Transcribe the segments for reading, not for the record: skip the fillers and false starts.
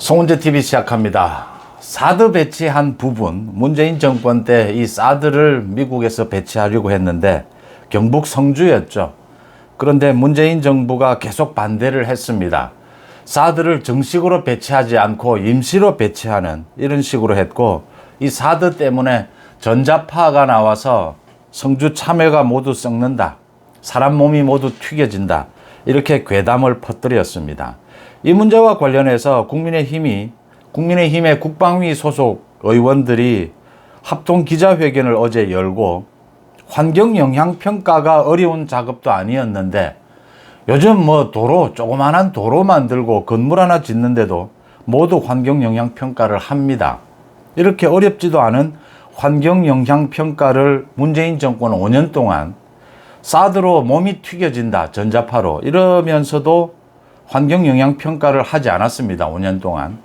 송은재 TV 시작합니다. 사드 배치한 부분, 문재인 정권 때 이 사드를 미국에서 배치하려고 했는데 경북 성주였죠. 그런데 문재인 정부가 계속 반대를 했습니다. 사드를 정식으로 배치하지 않고 임시로 배치하는 이런 식으로 했고, 이 사드 때문에 전자파가 나와서 성주 참외가 모두 썩는다, 사람 몸이 모두 튀겨진다, 이렇게 괴담을 퍼뜨렸습니다. 이 문제와 관련해서 국민의힘의 국방위 소속 의원들이 합동 기자회견을 어제 열고, 환경영향평가가 어려운 작업도 아니었는데 요즘 조그만한 도로 만들고 건물 하나 짓는데도 모두 환경영향평가를 합니다. 이렇게 어렵지도 않은 환경영향평가를 문재인 정권은 5년 동안 사드로 몸이 튀겨진다, 전자파로, 이러면서도 환경영향평가를 하지 않았습니다. 5년 동안.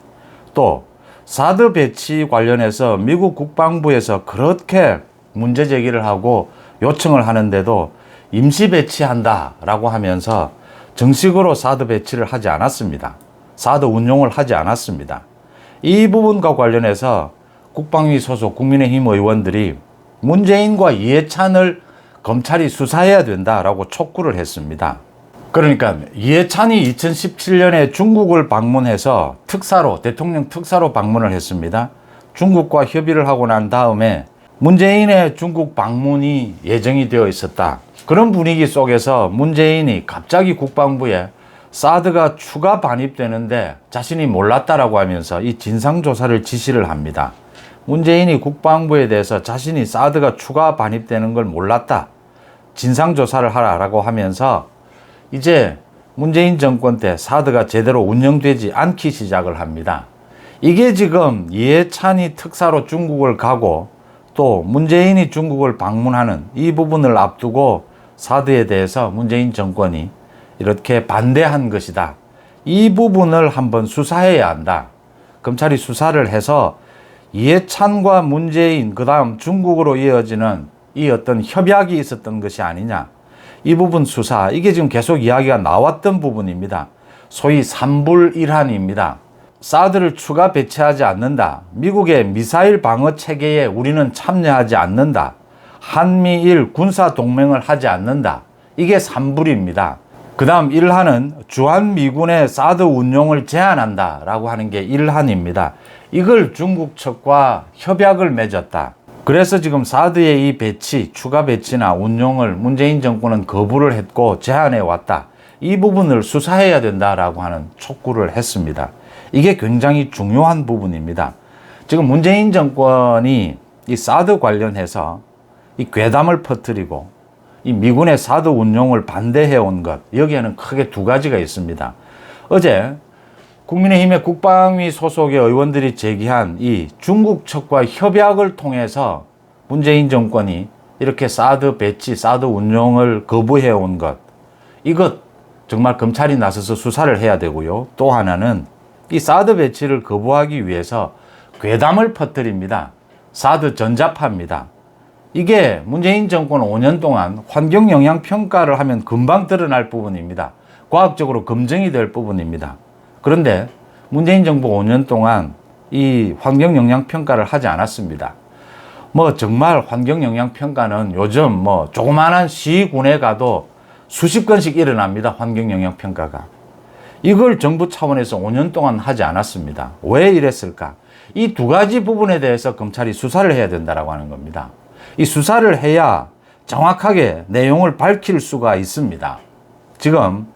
또 사드 배치 관련해서 미국 국방부에서 그렇게 문제 제기를 하고 요청을 하는데도 임시 배치한다 라고 하면서 정식으로 사드 배치를 하지 않았습니다. 사드 운용을 하지 않았습니다. 이 부분과 관련해서 국방위 소속 국민의힘 의원들이 문재인과 이해찬을 검찰이 수사해야 된다라고 촉구를 했습니다. 그러니까 이해찬이 2017년에 중국을 방문해서 대통령 특사로 방문을 했습니다. 중국과 협의를 하고 난 다음에 문재인의 중국 방문이 예정이 되어 있었다. 그런 분위기 속에서 문재인이 갑자기 국방부에 사드가 추가 반입되는데 자신이 몰랐다라고 하면서 이 진상조사를 지시를 합니다. 문재인이 국방부에 대해서 자신이 사드가 추가 반입되는 걸 몰랐다, 진상조사를 하라라고 하면서 이제 문재인 정권 때 사드가 제대로 운영되지 않기 시작을 합니다. 이게 지금 이해찬이 특사로 중국을 가고 또 문재인이 중국을 방문하는 이 부분을 앞두고 사드에 대해서 문재인 정권이 이렇게 반대한 것이다. 이 부분을 한번 수사해야 한다. 검찰이 수사를 해서 이해찬과 문재인, 그 다음 중국으로 이어지는 이 어떤 협약이 있었던 것이 아니냐, 이 부분 수사, 이게 지금 계속 이야기가 나왔던 부분입니다. 소위 삼불일한입니다. 사드를 추가 배치하지 않는다, 미국의 미사일 방어 체계에 우리는 참여하지 않는다, 한미일 군사 동맹을 하지 않는다, 이게 삼불입니다. 그 다음 일한은 주한미군의 사드 운용을 제한한다 라고 하는 게 일한입니다. 이걸 중국 측과 협약을 맺었다. 그래서 지금 사드의 이 배치, 추가 배치나 운용을 문재인 정권은 거부를 했고 제한해 왔다. 이 부분을 수사해야 된다라고 하는 촉구를 했습니다. 이게 굉장히 중요한 부분입니다. 지금 문재인 정권이 이 사드 관련해서 이 괴담을 퍼뜨리고 이 미군의 사드 운용을 반대해 온 것, 여기에는 크게 두 가지가 있습니다. 어제 국민의힘의 국방위 소속의 의원들이 제기한 이 중국 측과 협약을 통해서 문재인 정권이 이렇게 사드 배치, 사드 운용을 거부해 온 것, 이것 정말 검찰이 나서서 수사를 해야 되고요. 또 하나는 이 사드 배치를 거부하기 위해서 괴담을 퍼뜨립니다. 사드 전자파입니다. 이게 문재인 정권 5년 동안 환경영향평가를 하면 금방 드러날 부분입니다. 과학적으로 검증이 될 부분입니다. 그런데 문재인 정부 5년 동안 이 환경영향평가를 하지 않았습니다. 정말 환경영향평가는 요즘 조그만한 시군에 가도 수십 건씩 일어납니다. 환경영향평가가. 이걸 정부 차원에서 5년 동안 하지 않았습니다. 왜 이랬을까? 이 두 가지 부분에 대해서 검찰이 수사를 해야 된다라고 하는 겁니다. 이 수사를 해야 정확하게 내용을 밝힐 수가 있습니다. 지금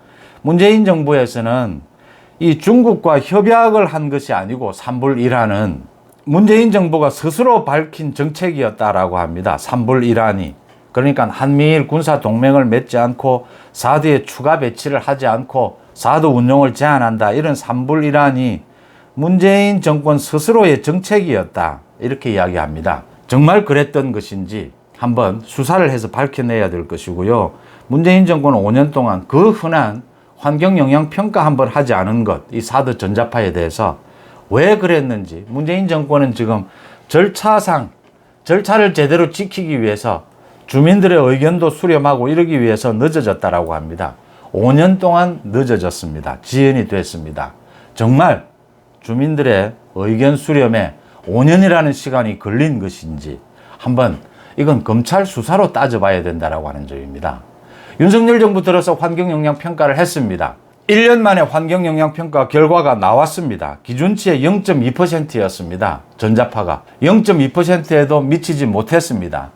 문재인 정부에서는 이 중국과 협약을 한 것이 아니고 삼불일한은 문재인 정부가 스스로 밝힌 정책이었다라고 합니다. 삼불일한이. 그러니까 한미일 군사 동맹을 맺지 않고 사드에 추가 배치를 하지 않고 사드 운용을 제한한다, 이런 삼불일한이 문재인 정권 스스로의 정책이었다, 이렇게 이야기합니다. 정말 그랬던 것인지 한번 수사를 해서 밝혀내야 될 것이고요. 문재인 정권은 5년 동안 그 흔한 환경영향평가 한번 하지 않은 것, 이 사드 전자파에 대해서 왜 그랬는지, 문재인 정권은 지금 절차를 제대로 지키기 위해서 주민들의 의견도 수렴하고 이러기 위해서 늦어졌다라고 합니다. 5년 동안 늦어졌습니다. 지연이 됐습니다. 정말 주민들의 의견 수렴에 5년이라는 시간이 걸린 것인지 한번 이건 검찰 수사로 따져봐야 된다라고 하는 점입니다. 윤석열 정부 들어서 환경영향평가를 했습니다. 1년 만에 환경영향평가 결과가 나왔습니다. 기준치의 0.2%였습니다. 전자파가 0.2%에도 미치지 못했습니다.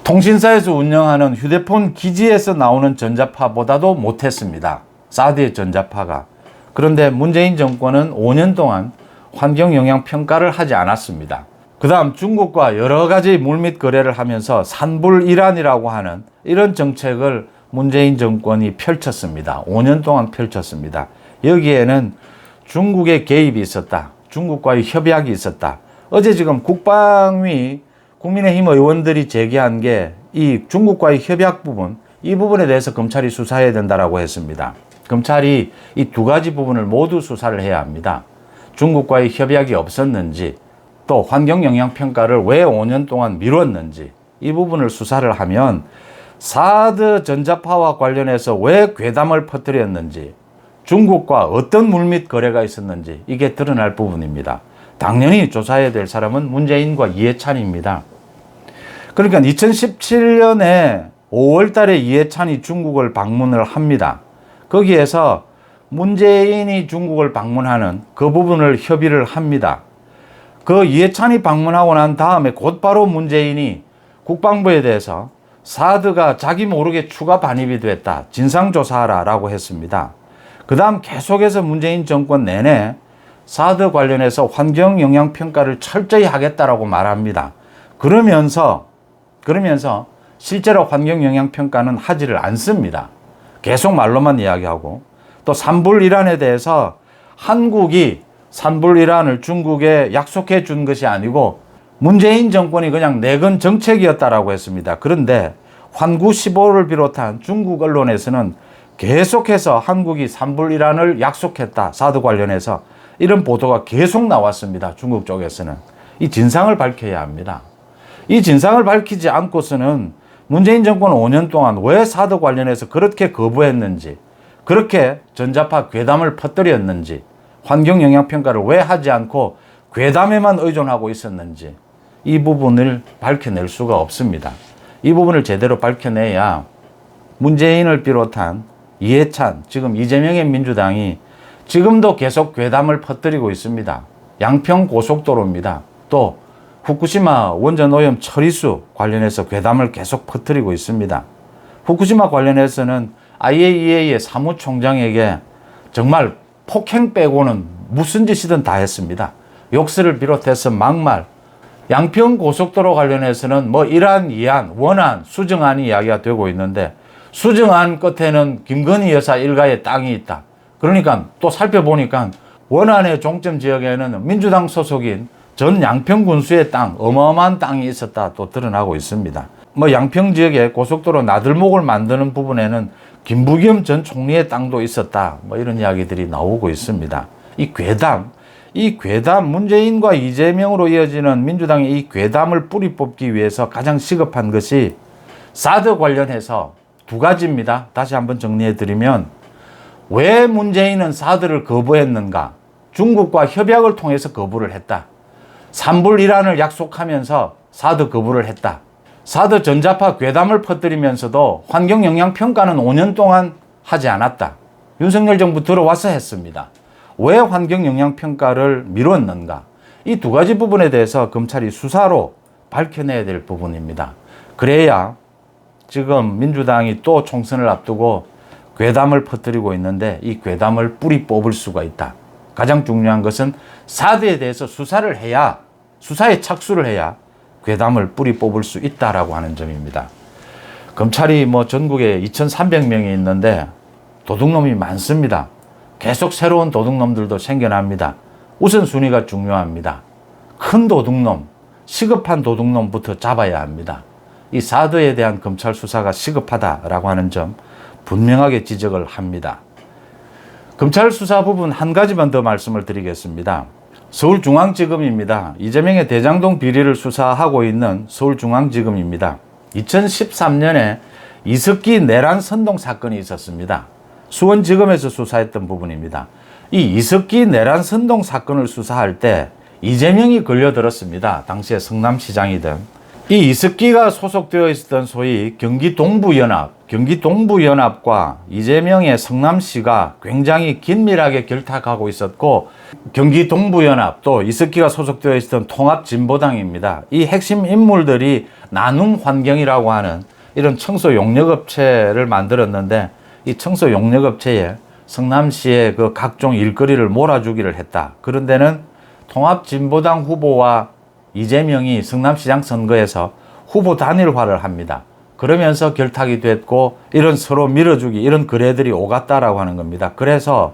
통신사에서 운영하는 휴대폰 기지에서 나오는 전자파보다도 못했습니다. 사드의 전자파가. 그런데 문재인 정권은 5년 동안 환경영향평가를 하지 않았습니다. 그 다음 중국과 여러 가지 물밑 거래를 하면서 산불이란이라고 하는 이런 정책을 문재인 정권이 펼쳤습니다. 5년 동안 펼쳤습니다. 여기에는 중국의 개입이 있었다. 중국과의 협약이 있었다. 어제 지금 국방위 국민의힘 의원들이 제기한 게 이 중국과의 협약 부분, 이 부분에 대해서 검찰이 수사해야 된다라고 했습니다. 검찰이 이 두 가지 부분을 모두 수사를 해야 합니다. 중국과의 협약이 없었는지, 또 환경영향평가를 왜 5년 동안 미뤘는지, 이 부분을 수사를 하면 사드 전자파와 관련해서 왜 괴담을 퍼뜨렸는지, 중국과 어떤 물밑 거래가 있었는지 이게 드러날 부분입니다. 당연히 조사해야 될 사람은 문재인과 이해찬입니다. 그러니까 2017년에 5월 달에 이해찬이 중국을 방문을 합니다. 거기에서 문재인이 중국을 방문하는 그 부분을 협의를 합니다. 그 이해찬이 방문하고 난 다음에 곧바로 문재인이 국방부에 대해서 사드가 자기 모르게 추가 반입이 됐다. 진상조사하라 라고 했습니다. 그 다음 계속해서 문재인 정권 내내 사드 관련해서 환경영향평가를 철저히 하겠다라고 말합니다. 그러면서 실제로 환경영향평가는 하지를 않습니다. 계속 말로만 이야기하고, 또 산불이란에 대해서 한국이 산불이란을 중국에 약속해 준 것이 아니고 문재인 정권이 그냥 내건 정책이었다라고 했습니다. 그런데 환구 15를 비롯한 중국 언론에서는 계속해서 한국이 산불이란을 약속했다. 사드 관련해서 이런 보도가 계속 나왔습니다. 중국 쪽에서는. 이 진상을 밝혀야 합니다. 이 진상을 밝히지 않고서는 문재인 정권 5년 동안 왜 사드 관련해서 그렇게 거부했는지, 그렇게 전자파 괴담을 퍼뜨렸는지, 환경영향평가를 왜 하지 않고 괴담에만 의존하고 있었는지 이 부분을 밝혀낼 수가 없습니다. 이 부분을 제대로 밝혀내야 문재인을 비롯한 이해찬, 지금 이재명의 민주당이 지금도 계속 괴담을 퍼뜨리고 있습니다. 양평 고속도로입니다. 또 후쿠시마 원전 오염 처리수 관련해서 괴담을 계속 퍼뜨리고 있습니다. 후쿠시마 관련해서는 IAEA의 사무총장에게 정말 폭행 빼고는 무슨 짓이든 다 했습니다. 욕설을 비롯해서 막말, 양평 고속도로 관련해서는 뭐 이안, 이안, 원안, 수정안이 이야기가 되고 있는데 수정안 끝에는 김건희 여사 일가의 땅이 있다. 그러니까 또 살펴보니까 원안의 종점 지역에는 민주당 소속인 전 양평 군수의 땅, 어마어마한 땅이 있었다 또 드러나고 있습니다. 뭐 양평 지역에 고속도로 나들목을 만드는 부분에는 김부겸 전 총리의 땅도 있었다. 뭐 이런 이야기들이 나오고 있습니다. 이 괴담, 문재인과 이재명으로 이어지는 민주당의 이 괴담을 뿌리 뽑기 위해서 가장 시급한 것이 사드 관련해서 두 가지입니다. 다시 한번 정리해 드리면, 왜 문재인은 사드를 거부했는가? 중국과 협약을 통해서 거부를 했다. 산불이란을 약속하면서 사드 거부를 했다. 사드 전자파 괴담을 퍼뜨리면서도 환경영향평가는 5년 동안 하지 않았다. 윤석열 정부 들어와서 했습니다. 왜 환경영향평가를 미뤘는가? 이 두 가지 부분에 대해서 검찰이 수사로 밝혀내야 될 부분입니다. 그래야 지금 민주당이 또 총선을 앞두고 괴담을 퍼뜨리고 있는데 이 괴담을 뿌리 뽑을 수가 있다. 가장 중요한 것은 사드에 대해서 수사에 착수를 해야 괴담을 뿌리 뽑을 수 있다라고 하는 점입니다. 검찰이 뭐 전국에 2,300명이 있는데 도둑놈이 많습니다. 계속 새로운 도둑놈들도 생겨납니다. 우선순위가 중요합니다. 큰 도둑놈, 시급한 도둑놈부터 잡아야 합니다. 이 사드에 대한 검찰 수사가 시급하다라고 하는 점 분명하게 지적을 합니다. 검찰 수사 부분 한 가지만 더 말씀을 드리겠습니다. 서울중앙지검입니다. 이재명의 대장동 비리를 수사하고 있는 서울중앙지검입니다. 2013년에 이석기 내란 선동 사건이 있었습니다. 수원지검에서 수사했던 부분입니다. 이 이석기 내란 선동 사건을 수사할 때 이재명이 걸려들었습니다. 당시에 성남시장이던. 이 이석기가 소속되어 있었던 소위 경기 동부연합과 이재명의 성남시가 굉장히 긴밀하게 결탁하고 있었고, 경기 동부연합 또 이석기가 소속되어 있었던 통합진보당입니다. 이 핵심 인물들이 나눔 환경이라고 하는 이런 청소 용역업체를 만들었는데, 이 청소 용역업체에 성남시의 그 각종 일거리를 몰아주기를 했다. 그런 데는 통합진보당 후보와 이재명이 성남시장 선거에서 후보 단일화를 합니다. 그러면서 결탁이 됐고, 이런 서로 밀어주기, 이런 거래들이 오갔다라고 하는 겁니다. 그래서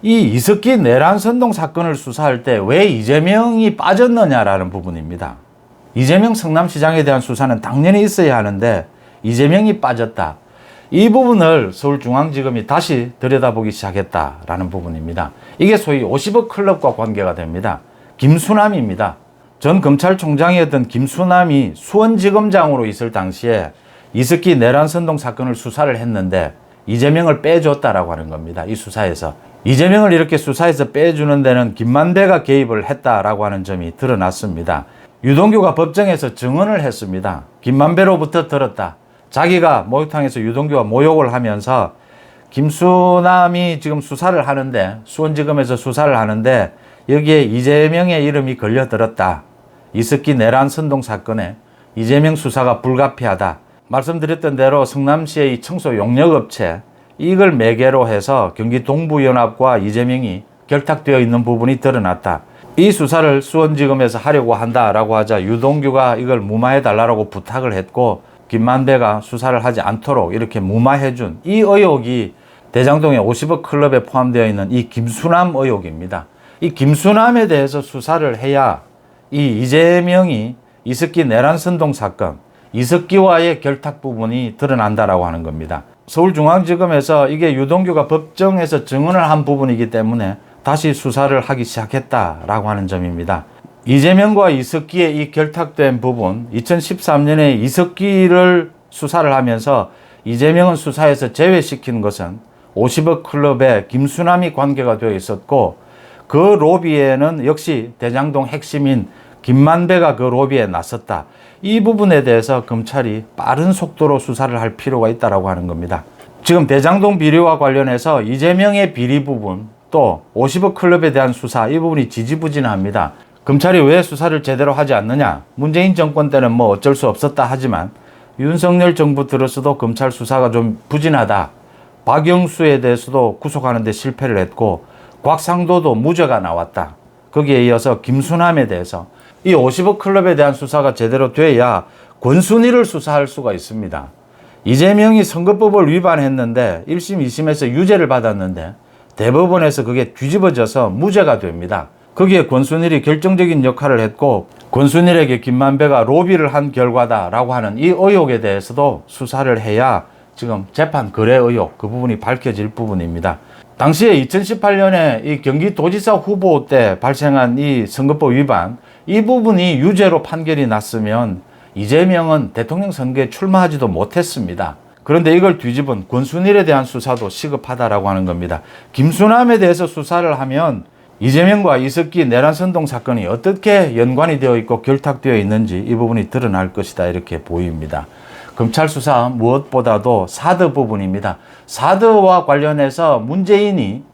이 이석기 내란 선동 사건을 수사할 때 왜 이재명이 빠졌느냐라는 부분입니다. 이재명 성남시장에 대한 수사는 당연히 있어야 하는데 이재명이 빠졌다. 이 부분을 서울중앙지검이 다시 들여다보기 시작했다라는 부분입니다. 이게 소위 50억 클럽과 관계가 됩니다. 김수남입니다. 전 검찰총장이었던 김수남이 수원지검장으로 있을 당시에 이석기 내란 선동 사건을 수사를 했는데 이재명을 빼줬다라고 하는 겁니다. 이 수사에서. 이재명을 이렇게 수사에서 빼주는 데는 김만배가 개입을 했다라고 하는 점이 드러났습니다. 유동규가 법정에서 증언을 했습니다. 김만배로부터 들었다. 자기가 목욕탕에서 유동규가 모욕을 하면서 김수남이 지금 수사를 하는데, 수원지검에서 수사를 하는데 여기에 이재명의 이름이 걸려들었다. 이석기 내란 선동 사건에 이재명 수사가 불가피하다. 말씀드렸던 대로 성남시의 이 청소 용역업체, 이걸 매개로 해서 경기 동부연합과 이재명이 결탁되어 있는 부분이 드러났다. 이 수사를 수원지검에서 하려고 한다라고 하자 유동규가 이걸 무마해달라고 부탁을 했고, 김만배가 수사를 하지 않도록 이렇게 무마해준 이 의혹이 대장동의 50억 클럽에 포함되어 있는 이 김수남 의혹입니다. 이 김수남에 대해서 수사를 해야 이 이재명이 이석기 내란 선동 사건, 이석기와의 결탁 부분이 드러난다라고 하는 겁니다. 서울중앙지검에서 이게 유동규가 법정에서 증언을 한 부분이기 때문에 다시 수사를 하기 시작했다라고 하는 점입니다. 이재명과 이석기의 이 결탁된 부분, 2013년에 이석기를 수사를 하면서 이재명은 수사에서 제외시킨 것은 50억 클럽에 김수남이 관계가 되어 있었고, 그 로비에는 역시 대장동 핵심인 김만배가 그 로비에 나섰다. 이 부분에 대해서 검찰이 빠른 속도로 수사를 할 필요가 있다고 하는 겁니다. 지금 대장동 비리와 관련해서 이재명의 비리 부분, 또 50억 클럽에 대한 수사, 이 부분이 지지부진합니다. 검찰이 왜 수사를 제대로 하지 않느냐? 문재인 정권 때는 뭐 어쩔 수 없었다 하지만 윤석열 정부 들어서도 검찰 수사가 좀 부진하다. 박영수에 대해서도 구속하는 데 실패를 했고, 곽상도도 무죄가 나왔다. 거기에 이어서 김수남에 대해서 이 50억 클럽에 대한 수사가 제대로 돼야 권순일을 수사할 수가 있습니다. 이재명이 선거법을 위반했는데 1심, 2심에서 유죄를 받았는데 대법원에서 그게 뒤집어져서 무죄가 됩니다. 거기에 권순일이 결정적인 역할을 했고, 권순일에게 김만배가 로비를 한 결과다라고 하는 이 의혹에 대해서도 수사를 해야 지금 재판 거래 의혹, 그 부분이 밝혀질 부분입니다. 당시에 2018년에 이 경기도지사 후보 때 발생한 이 선거법 위반, 이 부분이 유죄로 판결이 났으면 이재명은 대통령 선거에 출마하지도 못했습니다. 그런데 이걸 뒤집은 권순일에 대한 수사도 시급하다라고 하는 겁니다. 김수남에 대해서 수사를 하면 이재명과 이석기 내란 선동 사건이 어떻게 연관이 되어 있고 결탁되어 있는지 이 부분이 드러날 것이다, 이렇게 보입니다. 검찰 수사 무엇보다도 사드 부분입니다. 사드와 관련해서 문재인이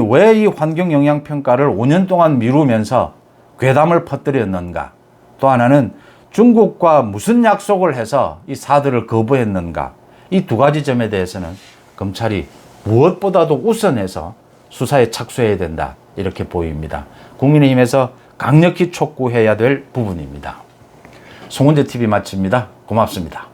왜 이 환경영향평가를 5년 동안 미루면서 괴담을 퍼뜨렸는가? 또 하나는 중국과 무슨 약속을 해서 이 사드를 거부했는가? 이 두 가지 점에 대해서는 검찰이 무엇보다도 우선해서 수사에 착수해야 된다, 이렇게 보입니다. 국민의힘에서 강력히 촉구해야 될 부분입니다. 송은재 TV 마칩니다. 고맙습니다.